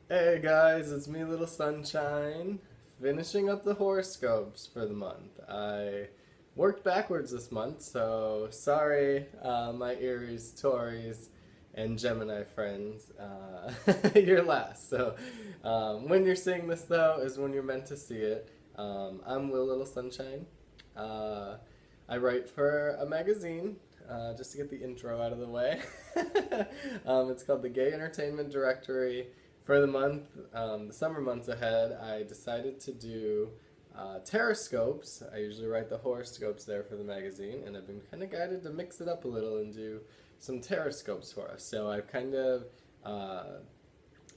Hey guys, it's me, Little Sunshine, finishing up the horoscopes for the month. I worked backwards this month, so sorry, my Aries, Taurus, and Gemini friends. You're last. So when you're seeing this, though, is when you're meant to see it. I'm Will Little Sunshine. Uh, I write for a magazine. Just to get the intro out of the way. It's called the Gay Entertainment Directory. For the month, the summer months ahead, I decided to do teroscopes. I usually write the horoscopes there for the magazine, and I've been kind of guided to mix it up a little and do some teroscopes for us. So I've kind of,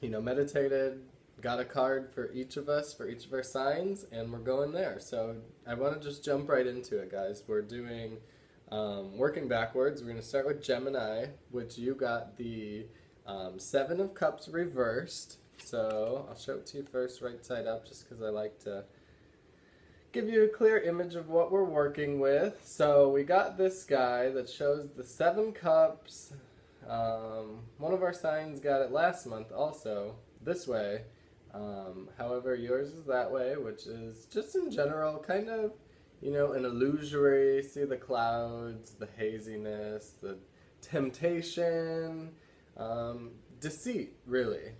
meditated, got a card for each of us, for each of our signs, and we're going there. So I want to just jump right into it, guys. We're doing working backwards. We're going to start with Gemini, which you got the Seven of Cups reversed. So I'll show it to you first, right side up, just because I like to give you a clear image of what we're working with. So we got this guy that shows the Seven Cups. One of our signs got it last month also, this way. However, yours is that way, which is just in general kind of, an illusory. See the clouds, the haziness, the temptation, deceit, really,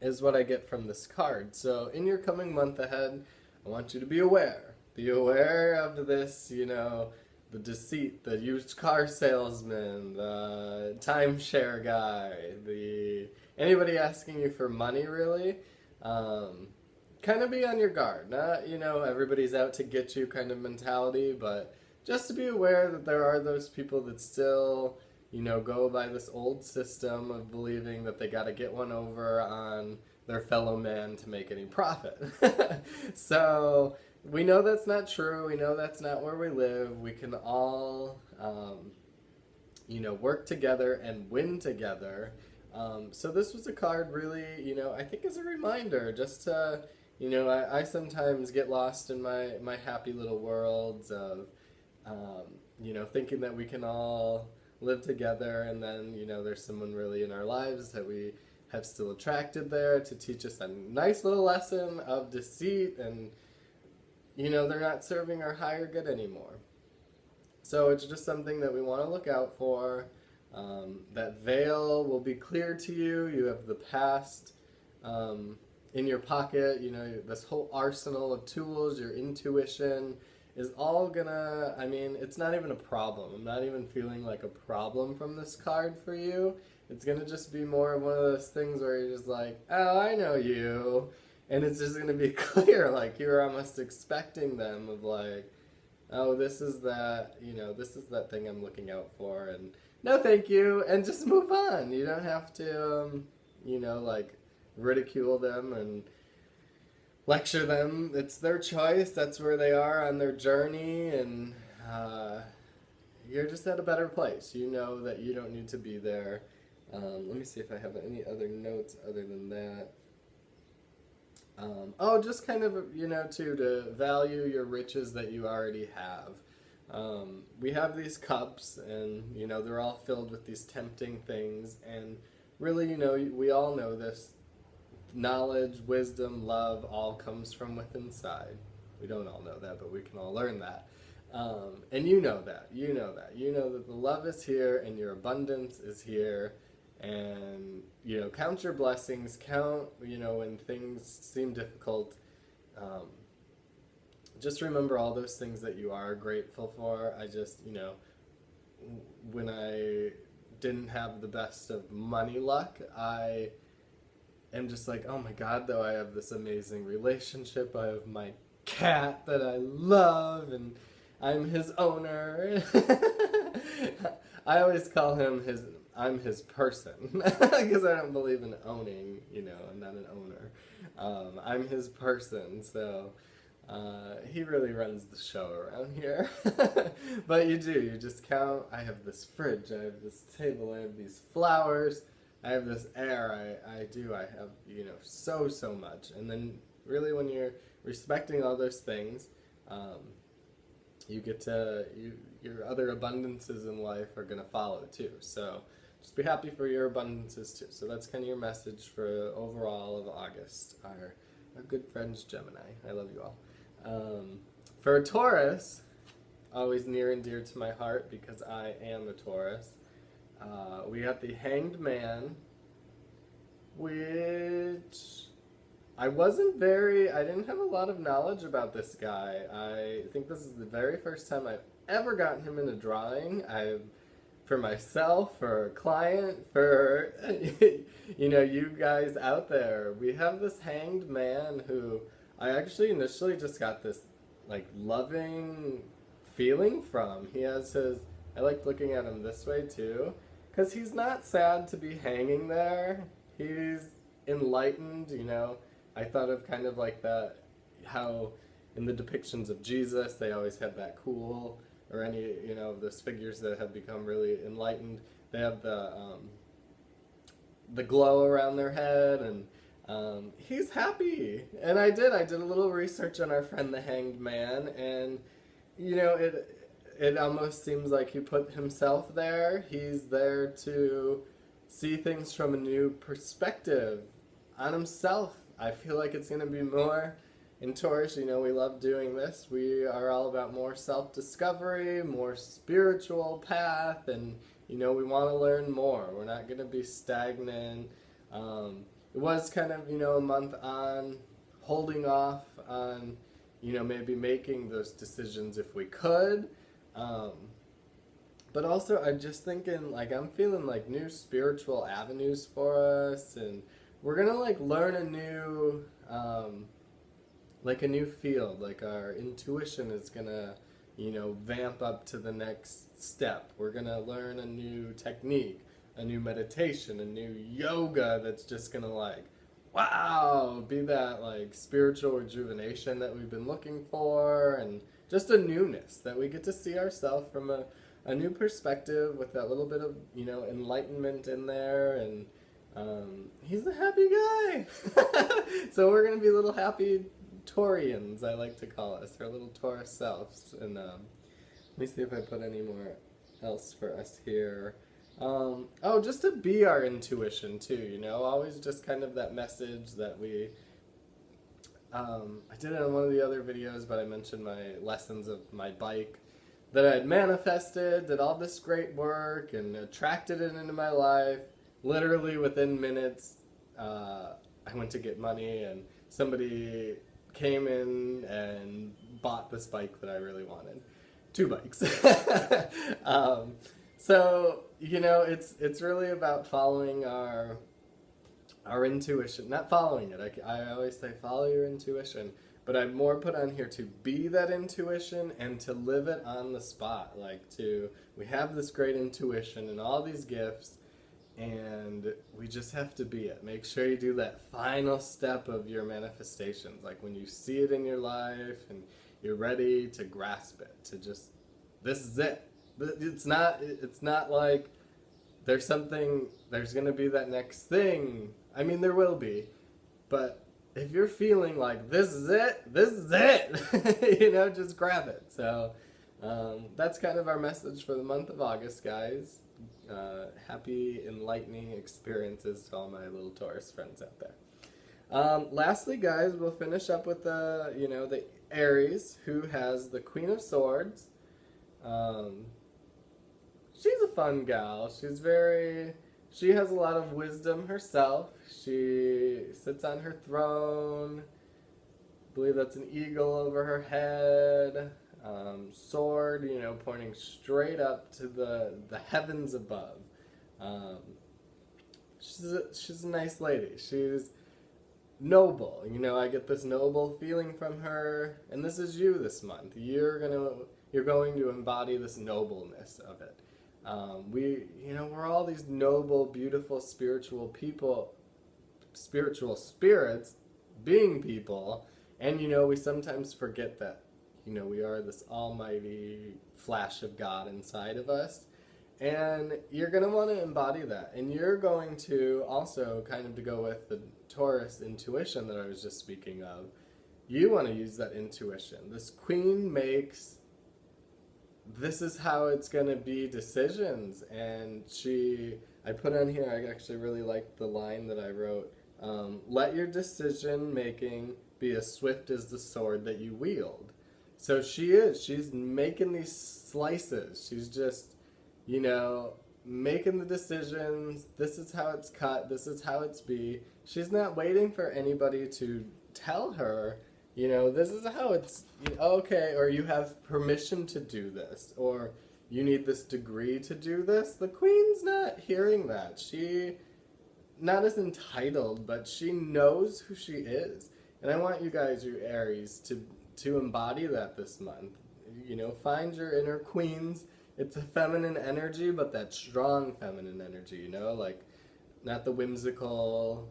is what I get from this card. So in your coming month ahead, I want you to be aware. Be aware of this, the deceit, the used car salesman, the timeshare guy, anybody asking you for money, really. Kind of be on your guard. Not, everybody's out to get you kind of mentality, but just to be aware that there are those people that still, go by this old system of believing that they got to get one over on their fellow man to make any profit. So we know that's not true. We know that's not where we live. We can all, work together and win together. So this was a card really, I think is a reminder just to, I sometimes get lost in my happy little worlds of, thinking that we can all live together, and then, there's someone really in our lives that we have still attracted there to teach us a nice little lesson of deceit, and, they're not serving our higher good anymore. So it's just something that we want to look out for. That veil will be clear to you. You have the past in your pocket. This whole arsenal of tools, your intuition is all gonna, it's not even a problem. I'm not even feeling like a problem from this card for you. It's gonna just be more of one of those things where you're just like, oh, I know you. And it's just gonna be clear, like you're almost expecting them of like, oh, this is that, this is that thing I'm looking out for, and no thank you, and just move on. You don't have to, like ridicule them and lecture them. It's their choice. That's where they are on their journey, and you're just at a better place. You know that you don't need to be there. Let me see if I have any other notes other than that. Just kind of, too, to value your riches that you already have. We have these cups, and, they're all filled with these tempting things, and really, we all know this. Knowledge, wisdom, love all comes from within inside. We don't all know that, but we can all learn that. And you know that. You know that. You know that the love is here and your abundance is here. And, count your blessings. Count, when things seem difficult. Just remember all those things that you are grateful for. I just, when I didn't have the best of money luck, I am just like, oh my god, though, I have this amazing relationship. I have my cat that I love, and I'm his owner. I always call him I'm his person, because I don't believe in owning, I'm not an owner. I'm his person, so he really runs the show around here. But you just count. I have this fridge, I have this table, I have these flowers, I have this air, I have, so much. And then really when you're respecting all those things, you get to, your other abundances in life are going to follow too. So just be happy for your abundances too. So that's kind of your message for overall of August. Our good friends Gemini. I love you all. For a Taurus, always near and dear to my heart because I am a Taurus. We got the Hanged Man, which I didn't have a lot of knowledge about this guy. I think this is the very first time I've ever gotten him in a drawing. For myself, for a client, for, you guys out there. We have this Hanged Man who I actually initially just got this, loving feeling from. He has I like looking at him this way too, because he's not sad to be hanging there. He's enlightened, I thought of kind of like that, how in the depictions of Jesus, they always have that cool, or any, those figures that have become really enlightened, they have the glow around their head, and he's happy. And I did a little research on our friend the Hanged Man, and, it almost seems like he put himself there. He's there to see things from a new perspective on himself. I feel like it's going to be more in Taurus. We love doing this. We are all about more self-discovery, more spiritual path, and, we want to learn more. We're not going to be stagnant. It was kind of, a month on holding off on, maybe making those decisions if we could. But also, I'm just thinking, I'm feeling new spiritual avenues for us, and we're gonna learn a new, a new field. Our intuition is gonna, vamp up to the next step. We're gonna learn a new technique, a new meditation, a new yoga that's just gonna wow, be that spiritual rejuvenation that we've been looking for, and just a newness that we get to see ourselves from a new perspective with that little bit of, enlightenment in there, and he's a happy guy. So we're going to be little happy Taurians, I like to call us, our little Taurus selves. And let me see if I put any more else for us here. Just to be our intuition too, always just kind of that message that we, I did it on one of the other videos, but I mentioned my lessons of my bike, that I had manifested, did all this great work, and attracted it into my life. Literally within minutes, I went to get money, and somebody came in and bought this bike that I really wanted. 2 bikes. So, it's really about following our intuition. Not following it. I always say follow your intuition. But I've more put on here to be that intuition and to live it on the spot. We have this great intuition and all these gifts, and we just have to be it. Make sure you do that final step of your manifestations. When you see it in your life and you're ready to grasp it, to just, this is it. It's not like there's going to be that next thing. I mean, there will be, but if you're feeling like this is it, just grab it. So that's kind of our message for the month of August, guys. Happy, enlightening experiences to all my little Taurus friends out there. Lastly, guys, we'll finish up with the Aries, who has the Queen of Swords. She's a fun gal. She has a lot of wisdom herself. She sits on her throne. I believe that's an eagle over her head. Sword, pointing straight up to the heavens above. She's a nice lady. She's noble. I get this noble feeling from her. And this is you this month. You're going to embody this nobleness of it. We're all these noble, beautiful, spiritual people, spiritual spirits, being people, and we sometimes forget that, we are this almighty flash of God inside of us, and you're going to want to embody that, and you're going to also, kind of to go with the Taurus intuition that I was just speaking of, you want to use that intuition. This queen makes, this is how it's going to be decisions, and I put on here, I actually really liked the line that I wrote. Let your decision making be as swift as the sword that you wield. So she's making these slices. She's just, you know, making the decisions. This is how it's cut. This is how it's be. She's not waiting for anybody to tell her, you know, this is how it's, okay, or you have permission to do this, or you need this degree to do this. The queen's not hearing that. She, not as entitled, but she knows who she is. And I want you guys, you Aries, to embody that this month. You know, find your inner queens. It's a feminine energy, but that strong feminine energy, you know, like not the whimsical,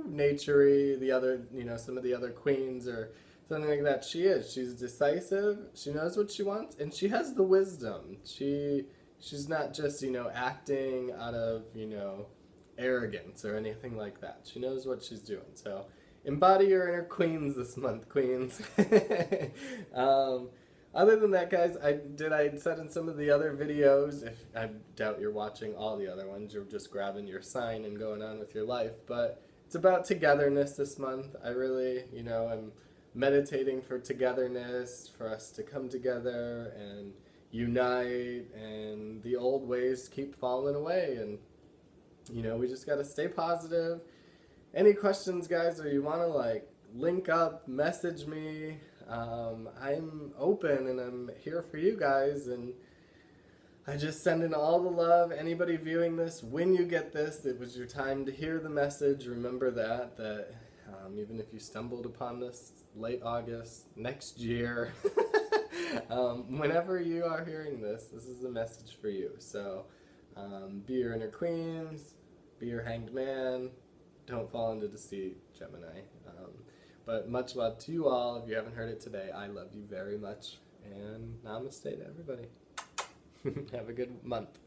naturey, the other, you know, some of the other queens or something like that. She's decisive, she knows what she wants, and she has the wisdom. She's not just, you know, acting out of, you know, arrogance or anything like that. She knows what she's doing. So embody your inner queens this month, queens. Other than that, guys, I said in some of the other videos, if I doubt you're watching all the other ones, you're just grabbing your sign and going on with your life, but it's about togetherness this month. I really, you know, I'm meditating for togetherness, for us to come together and unite, and the old ways keep falling away, and, you know, we just got to stay positive. Any questions, guys, or you want to, like, link up, message me. I'm open and I'm here for you guys, and I just send in all the love. Anybody viewing this, when you get this, it was your time to hear the message. Remember that even if you stumbled upon this late August, next year, whenever you are hearing this, this is a message for you. So be your inner queens, be your hanged man. Don't fall into deceit, Gemini. But much love to you all. If you haven't heard it today, I love you very much. And namaste to everybody. Have a good month.